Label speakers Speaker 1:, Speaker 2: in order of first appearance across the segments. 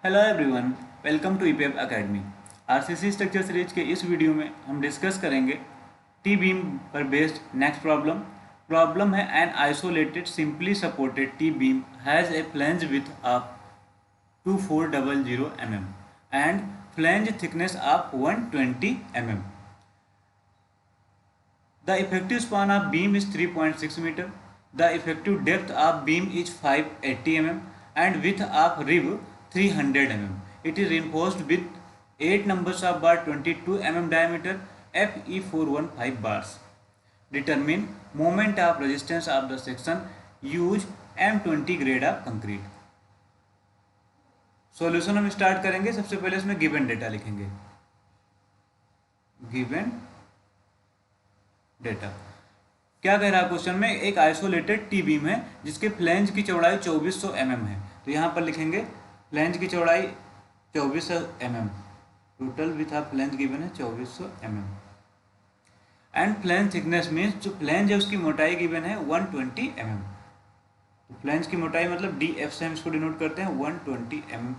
Speaker 1: Hello everyone, welcome to EPF academy. RCC structure series के इस video में हम डिस्कस करेंगे टी बीम पर बेस्ड नेक्स्ट प्रॉब्लम है an isolated simply supported T beam has a flange width of 2400 mm and flange thickness of 120 mm. The effective span of beam is 3.6 meter. The effective depth of beam is 580 mm and width of rib 300 mm. It is reinforced with 8 numbers of bar 22 mm diameter FE415 bars. Determine moment of resistance of the section. Use M20 grade of concrete. Solution हम start करेंगे। सबसे पहले इसमें given data लिखेंगे। Given data क्या कह रहा है क्वेश्चन में? एक आइसोलेटेड टी बीम है जिसके फ्लैंज की चौड़ाई 2400 mm है। तो यहाँ पर लिखेंगे फ्लैंज की चौड़ाई 2400 mm, total with of flange given है 2400 mm and flange thickness means जो फ्लैंज है उसकी मोटाई गिवन है 120 mm। तो फ्लैंज की मोटाई मतलब DF से हम इसको डिनोट करते हैं 120 mm।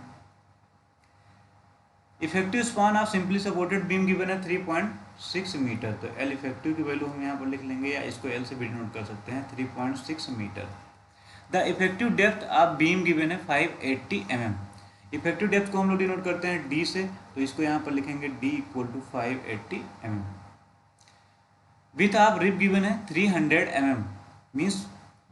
Speaker 1: Effective span of simply supported beam given है 3.6 मीटर। तो एल इफेक्टिव की वैल्यू हम यहाँ पर लिख लेंगे या इसको एल से भी डिनोट कर सकते हैं 3.6 metre. The effective depth of beam given है 580 mm। इफेक्टिव डेप्थ को हम लोग डिनोट करते हैं डी से, तो इसको यहाँ पर लिखेंगे D equal to 580 mm। Width of rib given है 300 mm मीन्स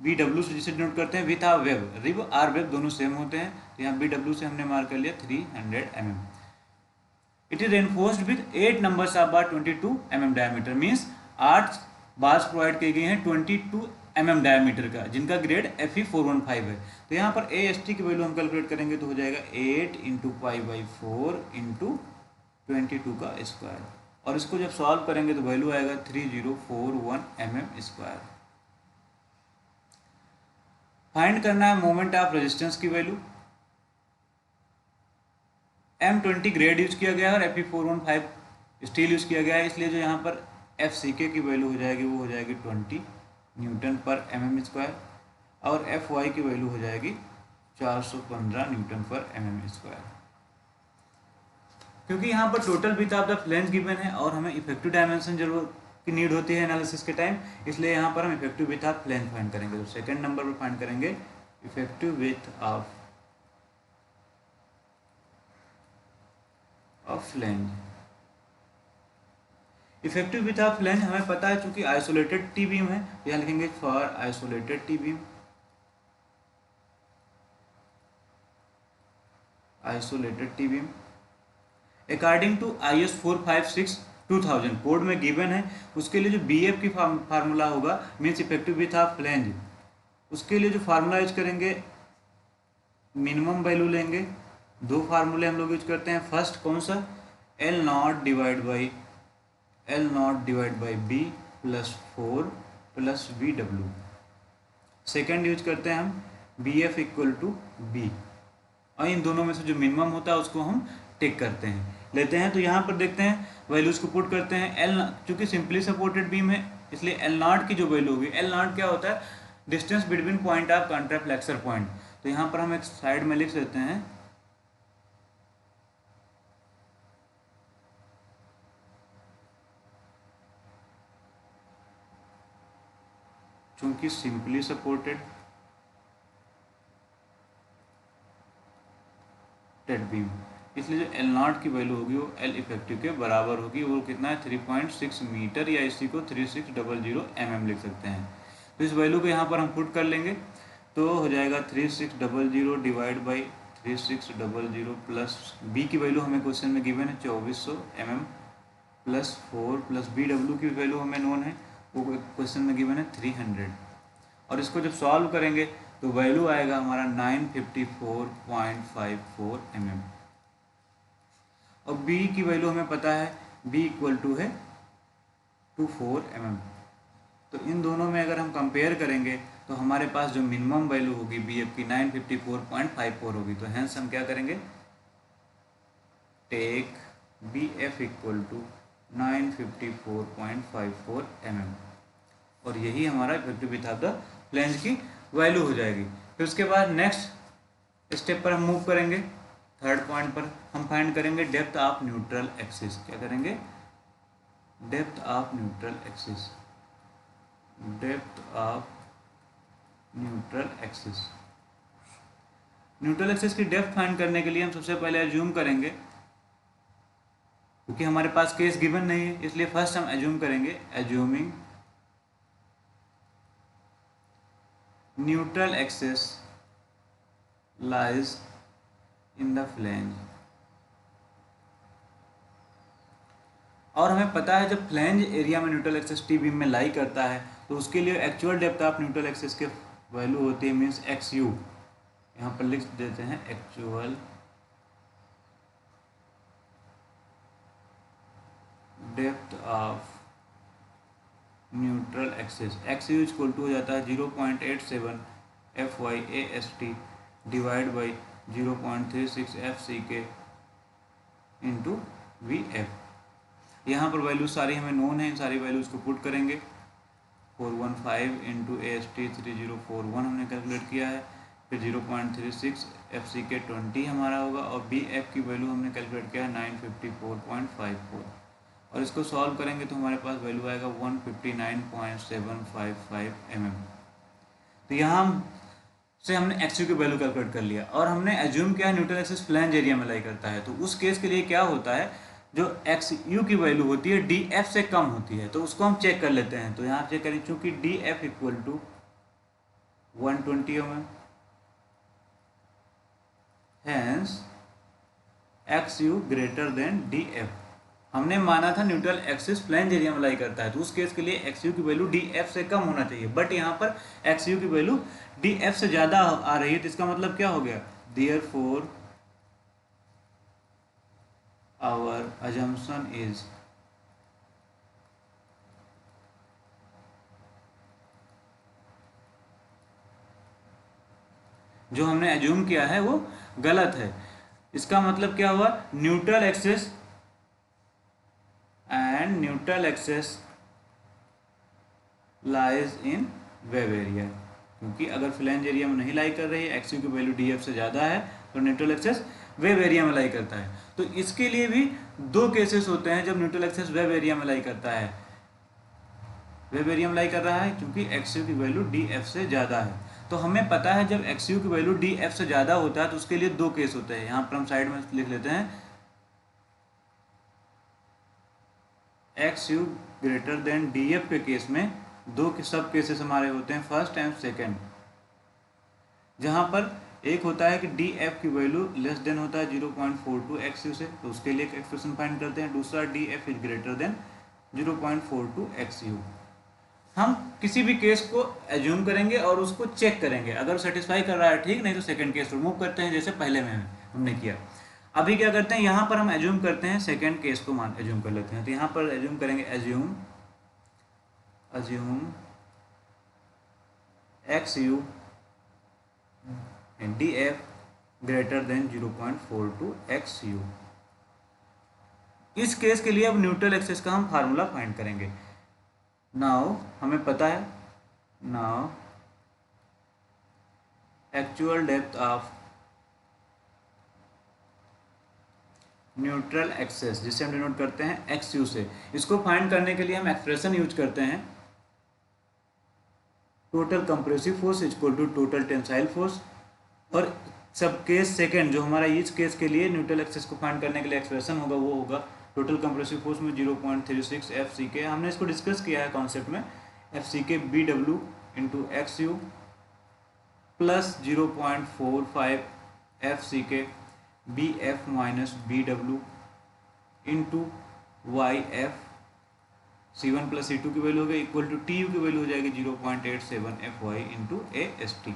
Speaker 1: BW से जिसे डिनोट करते हैं विथ ऑफ वेब। रिब और वेब दोनों सेम होते हैं, तो यहाँ BW से हमने मार्क कर लिया 300 mm। It is reinforced with 8 numbers of bar 22 mm diameter means 8 bars provide की गई हैं 22 mm डायमीटर का, जिनका ग्रेड FE415 है। तो यहाँ पर AST की वैल्यू हम कैलकुलेट करेंगे तो हो जाएगा 8 इंटू पाई बाई 4 इंटू 22 का स्क्वायर, और इसको जब सॉल्व करेंगे तो वैल्यू आएगा 3041 mm स्क्वायर। फाइंड करना है मोमेंट ऑफ रेजिस्टेंस की वैल्यू। M20 ग्रेड यूज किया गया है और FE415 स्टील यूज किया गया है, इसलिए जो यहाँ पर FCK की वैल्यू हो जाएगी वो हो जाएगी 20 न्यूटन पर mm स्क्वायर, और FY की वैल्यू हो जाएगी 415 न्यूटन पर mm स्क्वायर। क्योंकि यहाँ पर total width of the flange given है और हमें इफेक्टिव डायमेंशन जरूर की नीड होती है एनालिसिस के टाइम, इसलिए यहाँ पर हम effective width of flange find करेंगे। तो सेकेंड नंबर पर फाइंड करेंगे effective width of flange. Effective width of flange हमें पता है, चूंकि आइसोलेटेड टी बीम है, यहाँ लिखेंगे for isolated T beam. Isolated T beam according to IS 456/2000 code में गिवन है, उसके लिए जो BF की फार्मूला होगा means effective width of flange, उसके लिए जो फार्मूला यूज करेंगे मिनिमम वैल्यू लेंगे। दो फार्मूले हम लोग यूज करते हैं। फर्स्ट कौन सा? L0 divide by B plus 4 plus BW। Second use करते हैं हम BF इक्वल टू B, और इन दोनों में से जो मिनिमम होता है उसको हम टेक करते हैं, लेते हैं। तो यहाँ पर देखते हैं वैल्यूज को पुट करते हैं। L चूँकि सिंपली सपोर्टेड बीम है इसलिए L0 की जो वैल्यू होगी, L0 क्या होता है? Distance between point of contraflexure point. तो यहाँ पर हम एक साइड में लिख देते हैं चूंकि सिंपली सपोर्टेड बीम, इसलिए जो L0 की वैल्यू होगी वो L इफेक्टिव के बराबर होगी। वो कितना है? 3.6 मीटर, या इसी को 3600 mm लिख सकते हैं। तो इस वैल्यू को यहाँ पर हम पुट कर लेंगे तो हो जाएगा 3600 डिवाइड बाई 3600 प्लस B की वैल्यू हमें क्वेश्चन में गिवन है 2400 mm प्लस 4 प्लस BW की वैल्यू हमें नोन है, वो क्वेश्चन में गिवन है 300, और इसको जब सॉल्व करेंगे तो वैल्यू आएगा हमारा 954.54 mm, और B की वैल्यू हमें पता है B इक्वल टू है 24 mm। तो इन दोनों में अगर हम कंपेयर करेंगे तो हमारे पास जो मिनिमम वैल्यू होगी BF की 954.54 होगी। तो हेंस हम क्या करेंगे? Take BF equal to 954.54 mm, और यही हमारा effective width of the flange की वैल्यू हो जाएगी। फिर उसके बाद नेक्स्ट स्टेप पर हम मूव करेंगे। थर्ड पॉइंट पर हम फाइंड करेंगे डेप्थ ऑफ न्यूट्रल एक्सिस। क्या करेंगे? Depth of neutral axis, depth of neutral axis. Neutral axis की डेप्थ फाइंड करने के लिए हम सबसे पहले एज्यूम करेंगे, क्योंकि हमारे पास केस गिवन नहीं है, इसलिए फर्स्ट हम एज्यूम करेंगे, assuming neutral axis lies in the flange. और हमें पता है जब फ्लैंज एरिया में न्यूट्रल एक्सिस टी बीम में लाई करता है तो उसके लिए actual depth of neutral axis के वैल्यू होती है मीन्स एक्स यू। यहाँ पर लिख देते हैं actual depth of neutral axis. X U equal to हो जाता है 0.87 FYAST divide by 0.36 FCK into VF। यहाँ पर वैल्यू सारी हमें नोन है, इन सारी वैल्यूज़ को पुट करेंगे। 415 इंटू AST 3041 हमने कैलकुलेट किया है, फिर 0.36 FCK 20 हमारा होगा, और BF की वैल्यू हमने कैलकुलेट किया है 954.54, और इसको सॉल्व करेंगे तो हमारे पास वैल्यू आएगा 159.755 mm। तो यहाँ से हमने एक्स यू की वैल्यू कैलकुलेट कर लिया, और हमने एज्यूम किया न्यूट्रल एक्सिस फ्लैंज एरिया में लाई करता है। तो उस केस के लिए क्या होता है, जो एक्स यू की वैल्यू होती है डी एफ से कम होती है, तो उसको हम चेक कर लेते हैं। तो यहाँ चेक करें, चूंकि D F equal to 120 mm, hence X U greater than D F. हमने माना था न्यूट्रल एक्सिस फ्लैंज एरिया में लाई करता है, तो उस केस के लिए एक्स यू की वैल्यू डी एफ से कम होना चाहिए, बट यहाँ पर एक्स यू की वैल्यू डी एफ से ज़्यादा आ रही है। तो इसका मतलब क्या हो गया, देयरफॉर our assumption is जो हमने एज्यूम किया है वो गलत है। इसका मतलब क्या हुआ, neutral axis and neutral axis lies in wave area, क्योंकि अगर फ्लैंज एरिया में नहीं लाई कर रही है, एक्स यू की वैल्यू डी एफ से ज़्यादा है, तो न्यूट्रल एक्सिस वेव एरिया में लाई करता है। तो इसके लिए भी दो केसेस होते हैं जब न्यूट्रल एक्सिस वेव एरिया में लाई करता है। वेव एरिया में लाई कर रहा है क्योंकि एक्स यू की वैल्यू डी एफ से ज़्यादा है। तो हमें पता है जब एक्स यू की वैल्यू डी एफ से ज़्यादा होता है तो उसके लिए दो केस होते हैं। यहाँ पर हम साइड में लिख लेते हैं, x U greater than D F के केस में दो सब केसेस हमारे होते हैं, फर्स्ट एंड सेकेंड, जहाँ पर एक होता है कि डी एफ की वैल्यू लेस देन होता है 0.42 एक्स यू से, तो उसके लिए एक एक्सप्रेशन फाइंड करते हैं। दूसरा D F is greater than 0.42 x you. हम किसी भी केस को एज्यूम करेंगे और उसको चेक करेंगे, अगर सेटिस्फाई कर रहा है ठीक, नहीं तो सेकंड केस रिमूव करते हैं, जैसे पहले में हमने किया। अभी क्या करते हैं, यहाँ पर हम एज्यूम करते हैं सेकंड केस को एज्यूम कर लेते हैं। तो यहाँ पर एज्यूम करेंगे, assume x U D F greater than 0.42 x you. इस केस के लिए अब न्यूट्रल एक्सिस का हम फार्मूला फाइंड करेंगे। नाउ हमें पता है, now actual depth of neutral axis, जिसे हम डिनोट करते हैं एक्स यू से, इसको फाइंड करने के लिए हम एक्सप्रेशन यूज करते हैं, total compressive force equal to total tensile force. और सब केस सेकेंड जो हमारा इस केस के लिए न्यूट्रल एक्सिस को फाइंड करने के लिए एक्सप्रेशन होगा वो होगा टोटल कंप्रेसिव फोर्स में 0.36 FCK। हमने इसको डिस्कस किया है कॉन्सेप्ट में, FCK BW into x you plus 0.45 FCK BF minus BW into YF C1 plus C2 की वैल्यू होगी इक्वल टू TU की वैल्यू हो जाएगी 0.87 FY इंटू AST।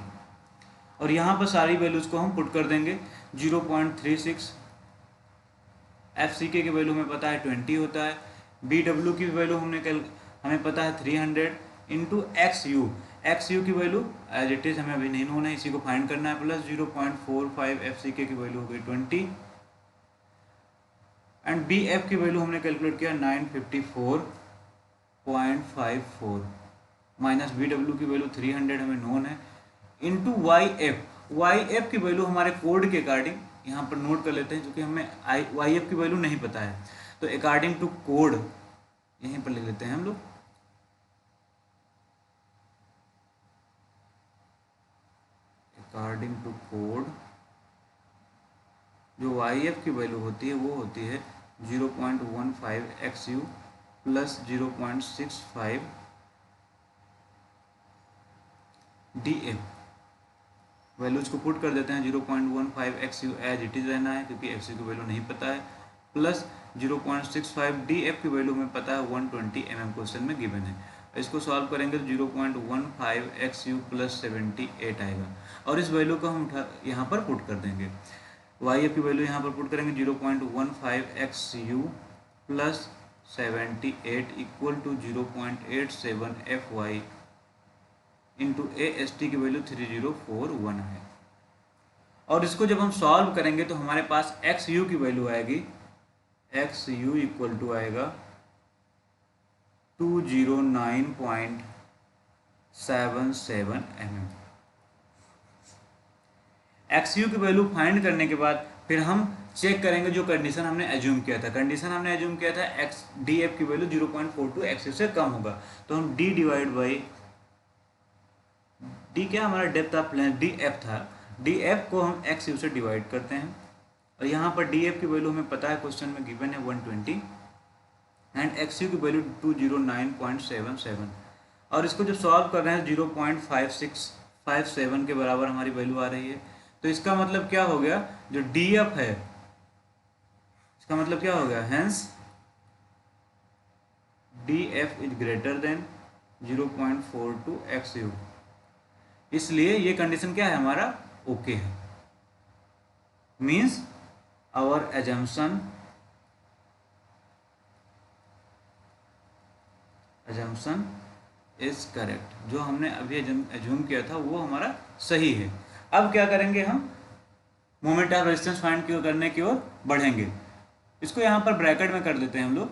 Speaker 1: और यहाँ पर सारी वैल्यूज़ को हम पुट कर देंगे। 0.36 FCK की वैल्यू हमें पता है 20 होता है, BW की वैल्यू हमें पता है 300 इंटू एक्स यू की वैल्यू एज इट इज़ हमें अभी नहीं नोन है, इसी को फाइंड करना है, प्लस 0.45 FCK की वैल्यू हो गई 20 एंड BF की वैल्यू हमने कैलकुलेट किया 954.54 माइनस BW की वैल्यू 300 हमें नोन है, इंटू YF की वैल्यू हमारे कोड के अकॉर्डिंग यहाँ पर नोट कर लेते हैं, क्योंकि हमें वाई एफ की वैल्यू नहीं पता है। तो अकॉर्डिंग टू कोड यहीं पर लिख लेते हैं हम लोग, अकॉर्डिंग टू कोड जो वाई एफ की वैल्यू होती है वो होती है 0.15 XU प्लस 0.65 DF। वैल्यूज को पुट कर देते हैं, 0.15 XU एज इट इज़ रहना है क्योंकि XU की वैल्यू नहीं पता है, प्लस 0.65 DF की वैल्यू हमें पता है 120 mm क्वेश्चन में गिवन है। इसको सॉल्व करेंगे तो 0.15 XU प्लस 78 आएगा, और इस वैल्यू को हम यहाँ पर पुट कर देंगे। वाई एफ की वैल्यू यहाँ पर पुट करेंगे 0.15 XU plus 78 equal to 0.87 FY into AST की वैल्यू 3041 है। और इसको जब हम सॉल्व करेंगे तो हमारे पास XU की वैल्यू आएगी, XU इक्वल टू आएगा 209.77 mm। XU की वैल्यू फाइंड करने के बाद फिर हम चेक करेंगे जो कंडीशन हमने एज्यूम किया था। कंडीशन हमने एज्यूम किया था DF की वैल्यू 0.42 XU से कम होगा, तो हम D डिवाइड बाई D क्या हमारा डेप्थ ऑफ प्लेन DF था, DF को हम XU से डिवाइड करते हैं, और यहाँ पर DF की वैल्यू हमें पता है, क्वेश्चन में गिवन है 120 एंड XU की वैल्यू 209.77। और इसको जब सॉल्व कर रहे हैं 0.5657 के बराबर हमारी वैल्यू आ रही है। तो इसका मतलब क्या हो गया, जो DF है इसका मतलब क्या हो गया, hence DF is greater than 0.42 XU। इसलिए ये कंडीशन क्या है हमारा, ओके है। Means our assumption is correct, जो हमने अभी एज्यूम किया था वो हमारा सही है। अब क्या करेंगे, हम मोमेंट ऑफ रेजिस्टेंस फाइंड करने की ओर बढ़ेंगे। इसको यहाँ पर ब्रैकेट में कर देते हैं हम लोग।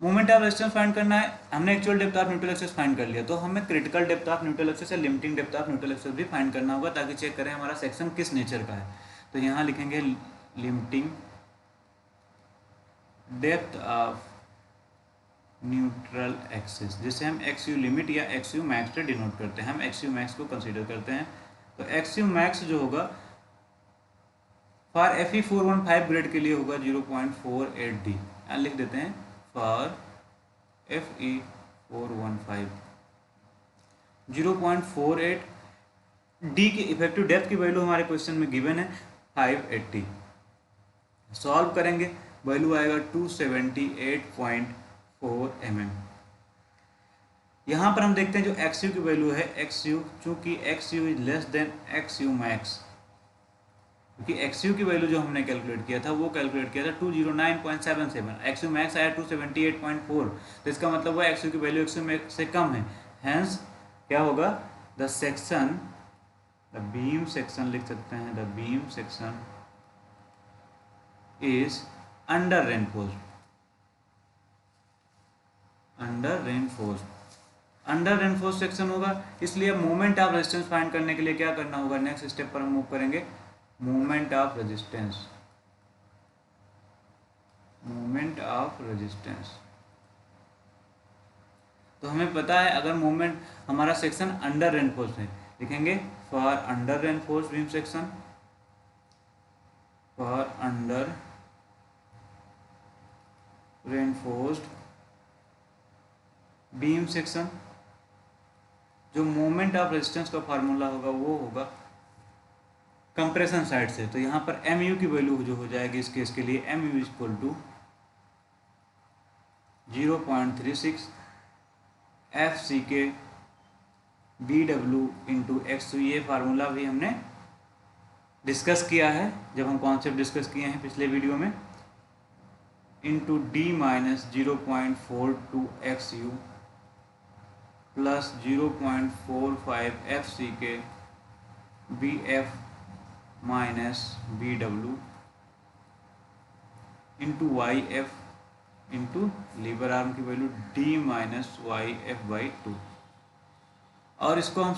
Speaker 1: मोमेंट ऑफ रेजिस्टेंस फाइंड करना है, हमने actual depth of neutral axis find कर लिया, तो हमें critical depth of neutral axis या limiting depth of neutral axis भी फाइंड करना होगा, ताकि चेक करें हमारा सेक्शन किस नेचर का है। तो यहाँ लिखेंगे limiting depth of neutral axis, जिसे हम XU लिमिट या XU मैक्स से डिनोट करते हैं। हम XU मैक्स को कंसीडर करते हैं, तो XU मैक्स जो होगा फॉर FE 415 ग्रेड के लिए होगा 0.48 D। लिख देते हैं फॉर FE 415 0.48 D की इफेक्टिव डेप्थ की वैल्यू हमारे क्वेश्चन में गिवन है 580। सॉल्व करेंगे, वैल्यू आएगा 278.4 mm। यहाँ पर हम देखते हैं जो XU की वैल्यू है, XU चूंकि XU is less than XU max, क्योंकि XU की वैल्यू जो हमने कैलकुलेट किया था वो कैलकुलेट किया था 209.77, XU मैक्स आया 278.4, तो इसका मतलब वो XU की वैल्यू XU मैक्स से कम है। हेंस क्या होगा, द बीम सेक्शन लिख सकते हैं, the beam section is under reinforced. Under reinforced section होगा, इसलिए मोमेंट ऑफ रेजिस्टेंस फाइंड करने के लिए क्या करना होगा, नेक्स्ट स्टेप पर हम मूव करेंगे, मोमेंट ऑफ रेजिस्टेंस। तो हमें पता है अगर मोमेंट हमारा सेक्शन अंडर रेनफोर्स्ड है, लिखेंगे for under reinforced beam section, for under reinforced beam section, जो मोमेंट ऑफ रेजिस्टेंस का फार्मूला होगा वो होगा कंप्रेशन साइड से। तो यहाँ पर MU की वैल्यू जो हो जाएगी इस केस के लिए, MU equal to 0.36 FCK BW into XU। ये फार्मूला भी हमने डिस्कस किया है जब हम कॉन्सेप्ट डिस्कस किए हैं पिछले वीडियो में, into D minus 0.42 XU plus 0.45 FCK BF minus BW into YF into lever arm की वैल्यू D माइनस YF/2। और इसको हम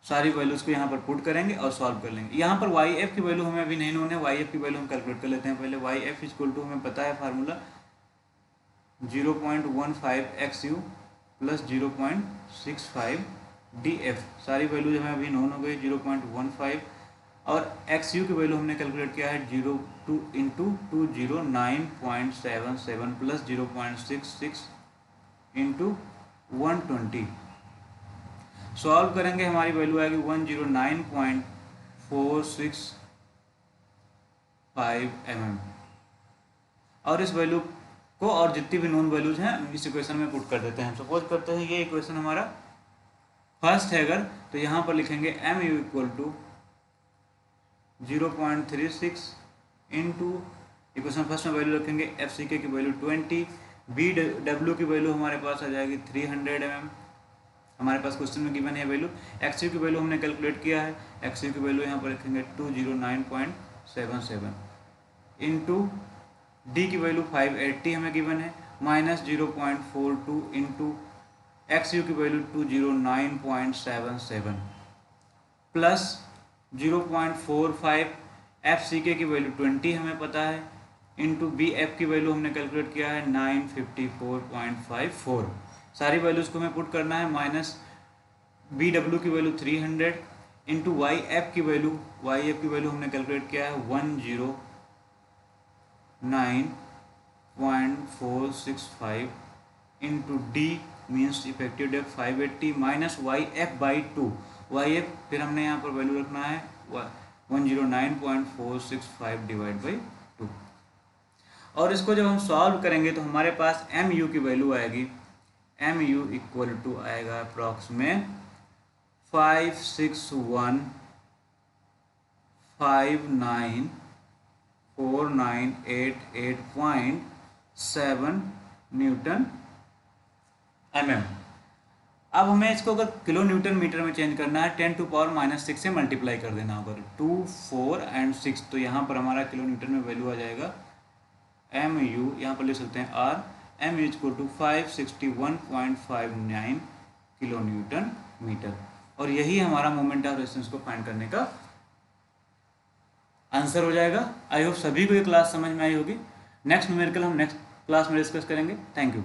Speaker 1: सारी वैल्यूज़ को यहाँ पर पुट करेंगे और सॉल्व कर लेंगे। यहाँ पर वाई एफ की वैल्यू हमें अभी नहीं नोन है, वाई एफ की वैल्यू हम कैलकुलेट कर लेते हैं पहले। वाई एफ इक्वल टू हमें पता है फार्मूला 0.15 XU प्लस 0.65 DF। सारी वैल्यूज हमें अभी नोन हो गई 0.15 और XU की वैल्यू हमने कैलकुलेट किया है 0.2 इंटू 209.77 प्लस 0.66 इंटू 120। सॉल्व करेंगे हमारी वैल्यू आएगी 109.465 mm। और इस वैल्यू को और जितनी भी नोन वैल्यूज हैं इस इक्वेशन में पुट कर देते हैं। सपोज करते हैं ये इक्वेशन हमारा फर्स्ट है अगर, तो यहाँ पर लिखेंगे M U equal to 0.36 into equation first में वैल्यू रखेंगे एफ सी के की वैल्यू 20, बी डब्ल्यू की वैल्यू हमारे पास आ जाएगी 300 mm। हमारे पास क्वेश्चन में गिवन है वैल्यू। एक्स यू की वैल्यू हमने कैलकुलेट किया है, एक्स यू की वैल्यू यहाँ पर रखेंगे 209.77 इंटू डी की वैल्यू 580 हमें गिवन है, माइनस 0.42 इंटू एक्स यू की value 209.77 plus 0.45 F C K की वैल्यू 20 हमें पता है, इंटू बी एफ की वैल्यू हमने कैलकुलेट किया है 954.54। सारी वैल्यूज़ को हमें पुट करना है, माइनस बी डब्ल्यू की वैल्यू 300 इंटू वाई एफ की वैल्यू हमने कैलकुलेट किया है 109.465 into D means effective depth 580 minus Y F by 2। Y F फिर हमने यहाँ पर वैल्यू रखना है 109.465 डिवाइड बाई 2। और इसको जब हम सॉल्व करेंगे तो हमारे पास एम यू की वैल्यू आएगी, एम यू इक्वल टू आएगा अप्रॉक्सीमेट 5615948.7 न्यूटन mm। अब हमें इसको अगर किलो न्यूटन मीटर में चेंज करना है 10⁻⁻6 से मल्टीप्लाई कर देना होगा, 2, 4 एंड 6। तो यहाँ पर हमारा किलो न्यूटन में वैल्यू आ जाएगा एम यू, यहाँ पर लिख सकते हैं or, M is equal to 561.59 kilo newton metre. और यही हमारा मोमेंट ऑफ रेजिस्टेंस को फाइंड करने का आंसर हो जाएगा। आई होप सभी को ये क्लास समझ में आई होगी। नेक्स्ट न्यूमेरिकल हम नेक्स्ट क्लास में डिस्कस करेंगे। Thank you.